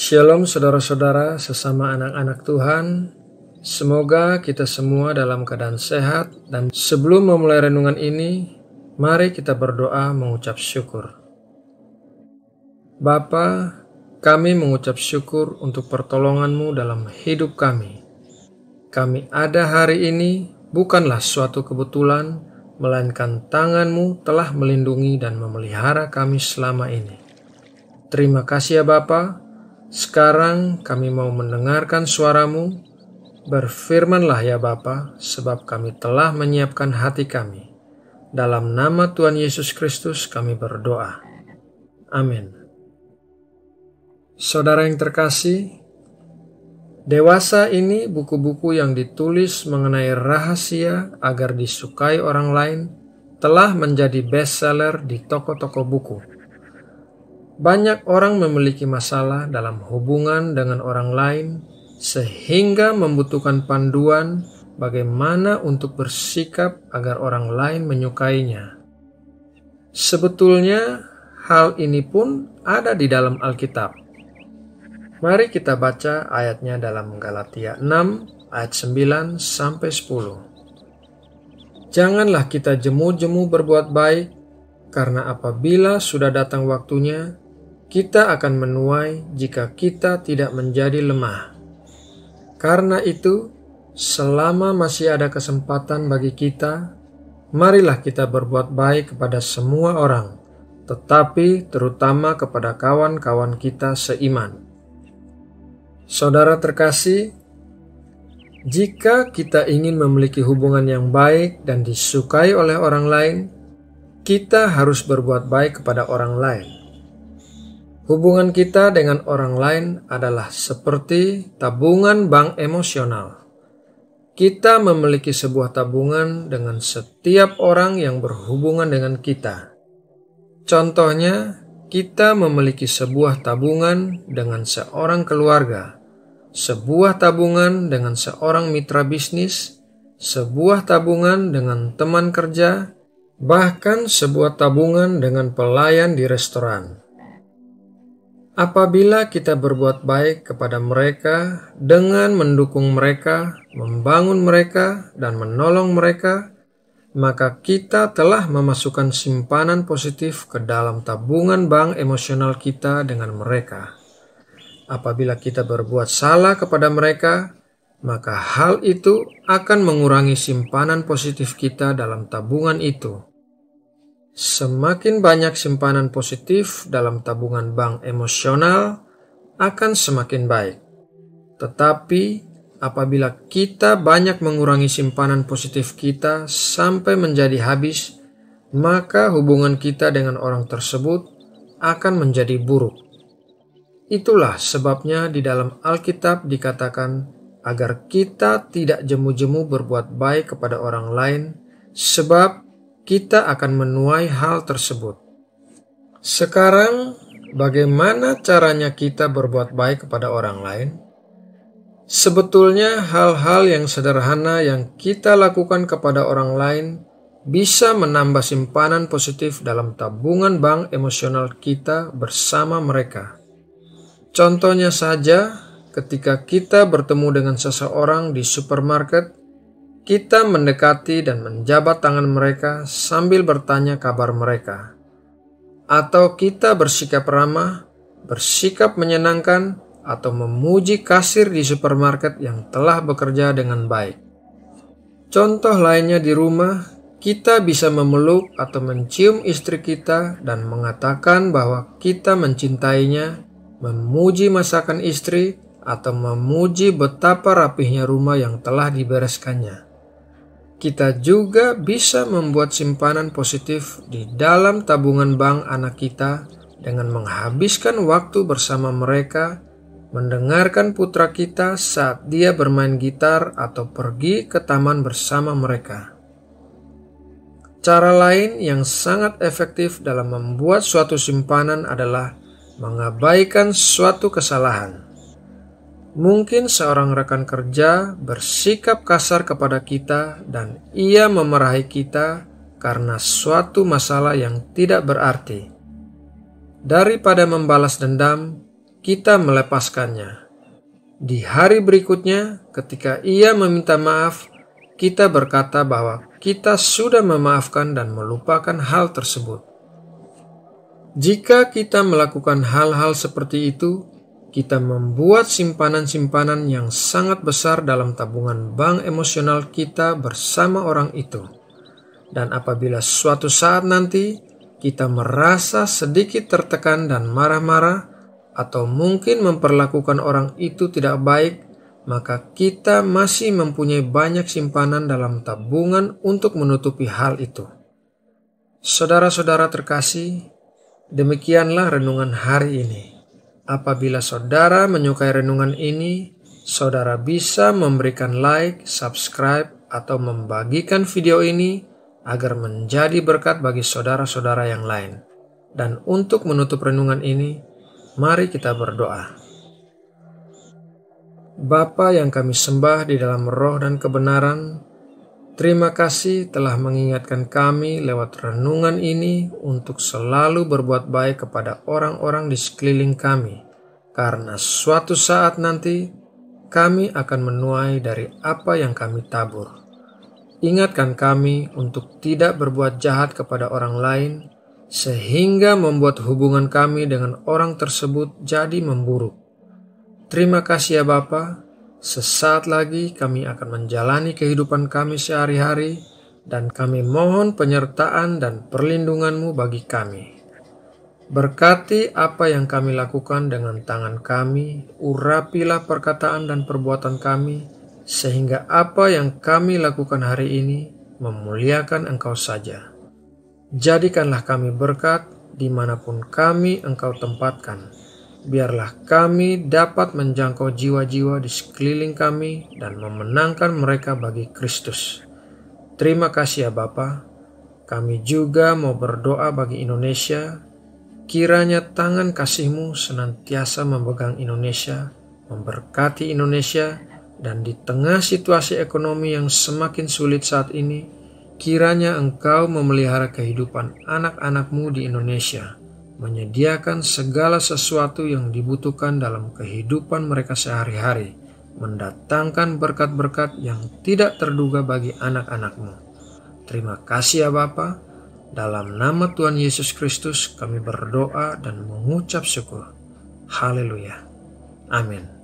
Shalom saudara-saudara sesama anak-anak Tuhan. Semoga kita semua dalam keadaan sehat, dan sebelum memulai renungan ini, mari kita berdoa mengucap syukur. Bapa, kami mengucap syukur untuk pertolongan-Mu dalam hidup kami. Kami ada hari ini bukanlah suatu kebetulan, melainkan tangan-Mu telah melindungi dan memelihara kami selama ini. Terima kasih ya Bapa. Sekarang kami mau mendengarkan suara-Mu. Berfirmanlah ya Bapa, sebab kami telah menyiapkan hati kami. Dalam nama Tuhan Yesus Kristus kami berdoa. Amin. Saudara yang terkasih, Dewasa ini buku-buku yang ditulis mengenai rahasia agar disukai orang lain telah menjadi bestseller di toko-toko buku. Banyak orang memiliki masalah dalam hubungan dengan orang lain sehingga membutuhkan panduan bagaimana untuk bersikap agar orang lain menyukainya. Sebetulnya hal ini pun ada di dalam Alkitab. Mari kita baca ayatnya dalam Galatia 6 ayat 9 sampai 10. Janganlah kita jemu-jemu berbuat baik, karena apabila sudah datang waktunya, kita akan menuai jika kita tidak menjadi lemah. Karena itu, selama masih ada kesempatan bagi kita, marilah kita berbuat baik kepada semua orang, tetapi terutama kepada kawan-kawan kita seiman. Saudara terkasih, jika kita ingin memiliki hubungan yang baik dan disukai oleh orang lain, kita harus berbuat baik kepada orang lain. Hubungan kita dengan orang lain adalah seperti tabungan bank emosional. Kita memiliki sebuah tabungan dengan setiap orang yang berhubungan dengan kita. Contohnya, kita memiliki sebuah tabungan dengan seorang keluarga, sebuah tabungan dengan seorang mitra bisnis, sebuah tabungan dengan teman kerja, bahkan sebuah tabungan dengan pelayan di restoran. Apabila kita berbuat baik kepada mereka dengan mendukung mereka, membangun mereka, dan menolong mereka, maka kita telah memasukkan simpanan positif ke dalam tabungan bank emosional kita dengan mereka. Apabila kita berbuat salah kepada mereka, maka hal itu akan mengurangi simpanan positif kita dalam tabungan itu. Semakin banyak simpanan positif dalam tabungan bank emosional, akan semakin baik. Tetapi, apabila kita banyak mengurangi simpanan positif kita sampai menjadi habis, maka hubungan kita dengan orang tersebut akan menjadi buruk. Itulah sebabnya di dalam Alkitab dikatakan agar kita tidak jemu-jemu berbuat baik kepada orang lain, sebab kita akan menuai hal tersebut. Sekarang, bagaimana caranya kita berbuat baik kepada orang lain? Sebetulnya hal-hal yang sederhana yang kita lakukan kepada orang lain bisa menambah simpanan positif dalam tabungan bank emosional kita bersama mereka. Contohnya saja, ketika kita bertemu dengan seseorang di supermarket, kita mendekati dan menjabat tangan mereka sambil bertanya kabar mereka. Atau kita bersikap ramah, bersikap menyenangkan, atau memuji kasir di supermarket yang telah bekerja dengan baik. Contoh lainnya di rumah, kita bisa memeluk atau mencium istri kita dan mengatakan bahwa kita mencintainya, memuji masakan istri, atau memuji betapa rapihnya rumah yang telah dibereskannya. Kita juga bisa membuat simpanan positif di dalam tabungan bank anak kita dengan menghabiskan waktu bersama mereka, mendengarkan putra kita saat dia bermain gitar atau pergi ke taman bersama mereka. Cara lain yang sangat efektif dalam membuat suatu simpanan adalah mengabaikan suatu kesalahan. Mungkin seorang rekan kerja bersikap kasar kepada kita dan ia memarahi kita karena suatu masalah yang tidak berarti. Daripada membalas dendam, kita melepaskannya. Di hari berikutnya, ketika ia meminta maaf, kita berkata bahwa kita sudah memaafkan dan melupakan hal tersebut. Jika kita melakukan hal-hal seperti itu, kita membuat simpanan-simpanan yang sangat besar dalam tabungan bank emosional kita bersama orang itu. Dan apabila suatu saat nanti kita merasa sedikit tertekan dan marah-marah, atau mungkin memperlakukan orang itu tidak baik, maka kita masih mempunyai banyak simpanan dalam tabungan untuk menutupi hal itu. Saudara-saudara terkasih, demikianlah renungan hari ini. Apabila saudara menyukai renungan ini, saudara bisa memberikan like, subscribe, atau membagikan video ini agar menjadi berkat bagi saudara-saudara yang lain. Dan untuk menutup renungan ini, mari kita berdoa. Bapa yang kami sembah di dalam roh dan kebenaran, terima kasih telah mengingatkan kami lewat renungan ini untuk selalu berbuat baik kepada orang-orang di sekeliling kami, karena suatu saat nanti kami akan menuai dari apa yang kami tabur. Ingatkan kami untuk tidak berbuat jahat kepada orang lain, sehingga membuat hubungan kami dengan orang tersebut jadi memburuk. Terima kasih ya Bapa. Sesaat lagi kami akan menjalani kehidupan kami sehari-hari, dan kami mohon penyertaan dan perlindungan-Mu bagi kami. Berkati apa yang kami lakukan dengan tangan kami, urapilah perkataan dan perbuatan kami, sehingga apa yang kami lakukan hari ini memuliakan Engkau saja. Jadikanlah kami berkat dimanapun kami Engkau tempatkan. Biarlah kami dapat menjangkau jiwa-jiwa di sekeliling kami dan memenangkan mereka bagi Kristus. Terima kasih ya Bapa. Kami juga mau berdoa bagi Indonesia. Kiranya tangan kasih-Mu senantiasa memegang Indonesia, memberkati Indonesia, dan di tengah situasi ekonomi yang semakin sulit saat ini, kiranya Engkau memelihara kehidupan anak-anak-Mu di Indonesia, menyediakan segala sesuatu yang dibutuhkan dalam kehidupan mereka sehari-hari, mendatangkan berkat-berkat yang tidak terduga bagi anak-anak-Mu. Terima kasih ya Bapa. Dalam nama Tuhan Yesus Kristus kami berdoa dan mengucap syukur. Haleluya. Amin.